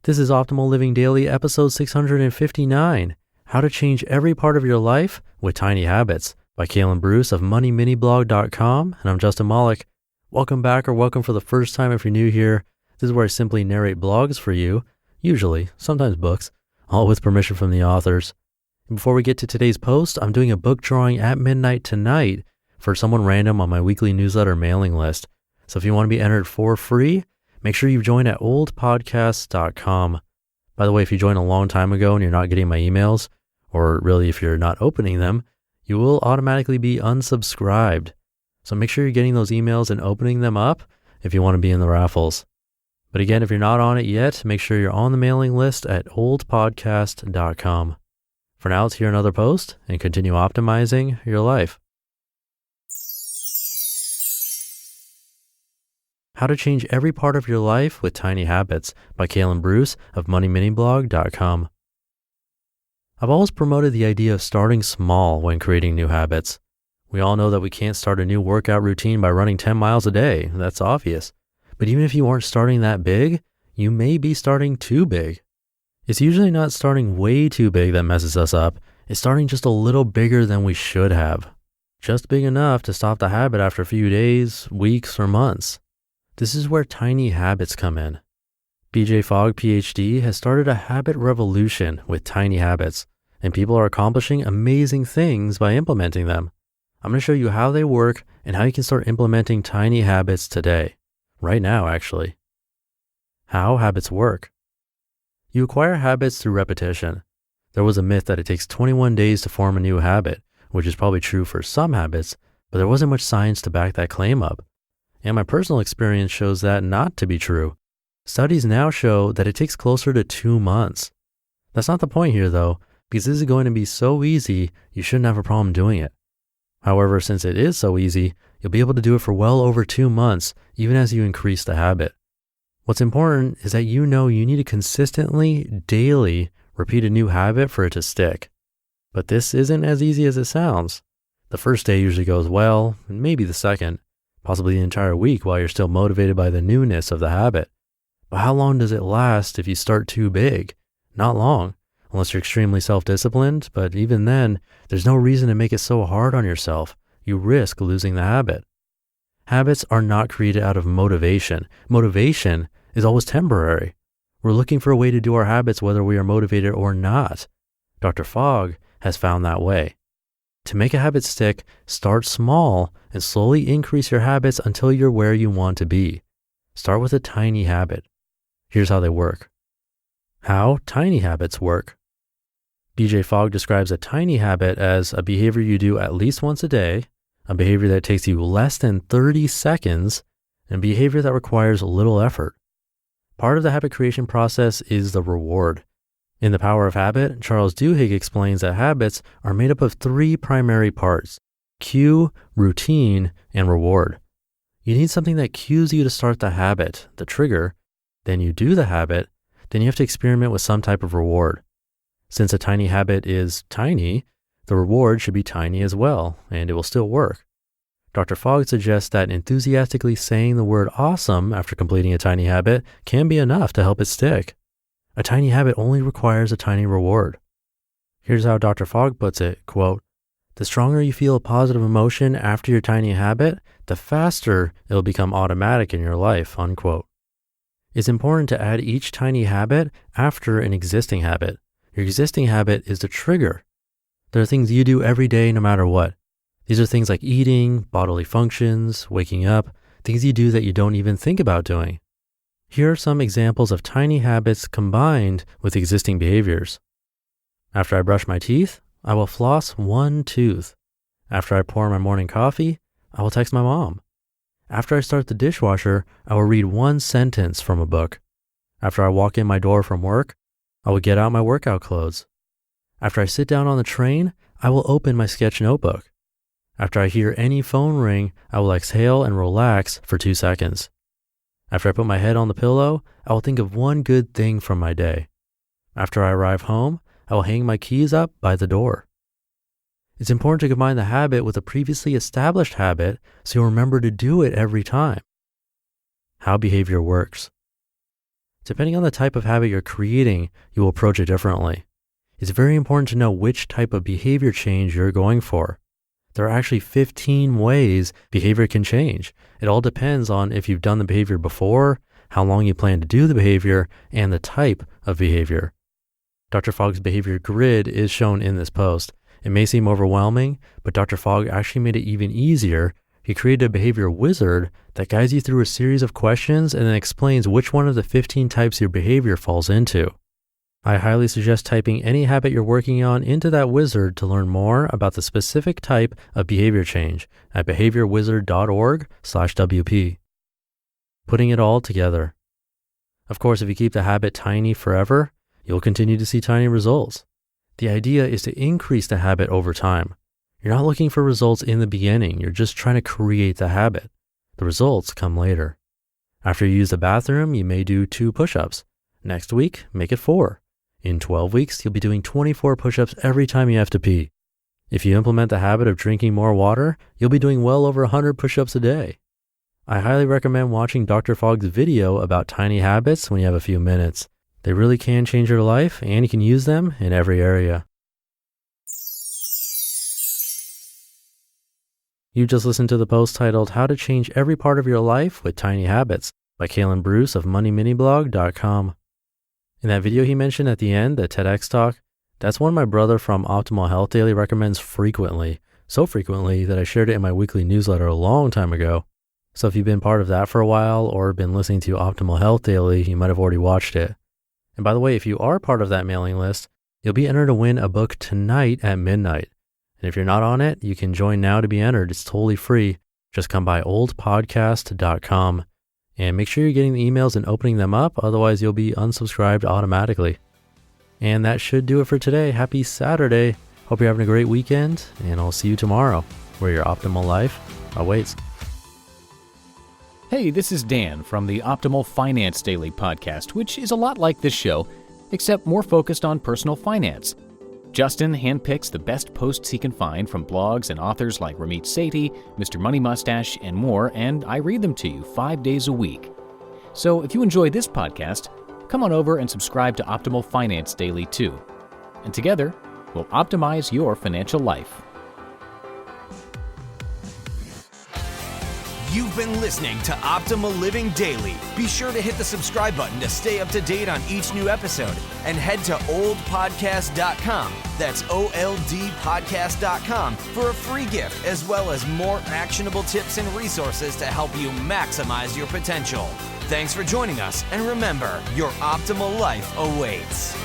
This is Optimal Living Daily, episode 659, How to Change Every Part of Your Life with Tiny Habits by Kalen Bruce of MoneyMiniBlog.com, and I'm Justin Malik. Welcome back or welcome for the first time if you're new here. This is where I simply narrate blogs for you, usually, sometimes books, all with permission from the authors. And before we get to today's post, I'm doing a book drawing at midnight tonight for someone random on my weekly newsletter mailing list. So if you want to be entered for free, make sure you join at oldpodcast.com. By the way, if you joined a long time ago and you're not getting my emails, or really if you're not opening them, you will automatically be unsubscribed. So make sure you're getting those emails and opening them up if you want to be in the raffles. But again, if you're not on it yet, make sure you're on the mailing list at oldpodcast.com. For now, let's hear another post and continue optimizing your life. How to Change Every Part of Your Life with Tiny Habits by Kalen Bruce of MoneyMiniBlog.com. I've always promoted the idea of starting small when creating new habits. We all know that we can't start a new workout routine by running 10 miles a day. That's obvious. But even if you aren't starting that big, you may be starting too big. It's usually not starting way too big that messes us up. It's starting just a little bigger than we should have. Just big enough to stop the habit after a few days, weeks, or months. This is where tiny habits come in. BJ Fogg, PhD, has started a habit revolution with tiny habits, and people are accomplishing amazing things by implementing them. I'm going to show you how they work and how you can start implementing tiny habits today. Right now, actually. How habits work. You acquire habits through repetition. There was a myth that it takes 21 days to form a new habit, which is probably true for some habits, but there wasn't much science to back that claim up. And my personal experience shows that not to be true. Studies now show that it takes closer to 2 months. That's not the point here though, because this is going to be so easy, you shouldn't have a problem doing it. However, since it is so easy, you'll be able to do it for well over 2 months, even as you increase the habit. What's important is that you know you need to consistently, daily, repeat a new habit for it to stick. But this isn't as easy as it sounds. The first day usually goes well, and maybe the second. Possibly the entire week while you're still motivated by the newness of the habit. But how long does it last if you start too big? Not long, unless you're extremely self-disciplined, but even then, there's no reason to make it so hard on yourself. You risk losing the habit. Habits are not created out of motivation. Motivation is always temporary. We're looking for a way to do our habits whether we are motivated or not. Dr. Fogg has found that way. To make a habit stick, start small and slowly increase your habits until you're where you want to be. Start with a tiny habit. Here's how they work. How tiny habits work. BJ Fogg describes a tiny habit as a behavior you do at least once a day, a behavior that takes you less than 30 seconds, and a behavior that requires little effort. Part of the habit creation process is the reward. In The Power of Habit, Charles Duhigg explains that habits are made up of 3 primary parts: cue, routine, and reward. You need something that cues you to start the habit, the trigger, then you do the habit, then you have to experiment with some type of reward. Since a tiny habit is tiny, the reward should be tiny as well, and it will still work. Dr. Fogg suggests that enthusiastically saying the word awesome after completing a tiny habit can be enough to help it stick. A tiny habit only requires a tiny reward. Here's how Dr. Fogg puts it, quote, "The stronger you feel a positive emotion after your tiny habit, the faster it'll become automatic in your life," unquote. It's important to add each tiny habit after an existing habit. Your existing habit is the trigger. There are things you do every day no matter what. These are things like eating, bodily functions, waking up, things you do that you don't even think about doing. Here are some examples of tiny habits combined with existing behaviors. After I brush my teeth, I will floss 1 tooth. After I pour my morning coffee, I will text my mom. After I start the dishwasher, I will read 1 sentence from a book. After I walk in my door from work, I will get out my workout clothes. After I sit down on the train, I will open my sketch notebook. After I hear any phone ring, I will exhale and relax for 2 seconds. After I put my head on the pillow, I will think of 1 good thing from my day. After I arrive home, I will hang my keys up by the door. It's important to combine the habit with a previously established habit so you'll remember to do it every time. How behavior works. depending on the type of habit you're creating, you will approach it differently. It's very important to know which type of behavior change you're going for. There are actually 15 ways behavior can change. It all depends on if you've done the behavior before, how long you plan to do the behavior, and the type of behavior. Dr. Fogg's behavior grid is shown in this post. It may seem overwhelming, but Dr. Fogg actually made it even easier. He created a behavior wizard that guides you through a series of questions and then explains which one of the 15 types your behavior falls into. I highly suggest typing any habit you're working on into that wizard to learn more about the specific type of behavior change at behaviorwizard.org/WP. Putting it all together. Of course, if you keep the habit tiny forever, you'll continue to see tiny results. The idea is to increase the habit over time. You're not looking for results in the beginning. You're just trying to create the habit. The results come later. After you use the bathroom, you may do 2 push-ups. Next week, make it 4. In 12 weeks, you'll be doing 24 push-ups every time you have to pee. If you implement the habit of drinking more water, you'll be doing well over 100 push-ups a day. I highly recommend watching Dr. Fogg's video about tiny habits when you have a few minutes. They really can change your life, and you can use them in every area. You just listened to the post titled How to Change Every Part of Your Life with Tiny Habits by Kalen Bruce of MoneyMiniBlog.com. In that video he mentioned at the end, the TEDx talk, that's one my brother from Optimal Health Daily recommends frequently, so frequently that I shared it in my weekly newsletter a long time ago. So if you've been part of that for a while or been listening to Optimal Health Daily, you might have already watched it. And by the way, if you are part of that mailing list, you'll be entered to win a book tonight at midnight. And if you're not on it, you can join now to be entered. It's totally free. Just come by oldpodcast.com. And make sure you're getting the emails and opening them up, otherwise you'll be unsubscribed automatically. And that should do it for today. Happy Saturday. Hope you're having a great weekend, and I'll see you tomorrow, where your optimal life awaits. Hey, this is Dan from the Optimal Finance Daily podcast, which is a lot like this show, except more focused on personal finance. Justin handpicks the best posts he can find from blogs and authors like Ramit Sethi, Mr. Money Mustache, and more, and I read them to you 5 days a week. So if you enjoy this podcast, come on over and subscribe to Optimal Finance Daily too. And together, we'll optimize your financial life. You've been listening to Optimal Living Daily. Be sure to hit the subscribe button to stay up to date on each new episode, and head to oldpodcast.com, that's OLDpodcast.com, for a free gift as well as more actionable tips and resources to help you maximize your potential. Thanks for joining us, and remember, your optimal life awaits.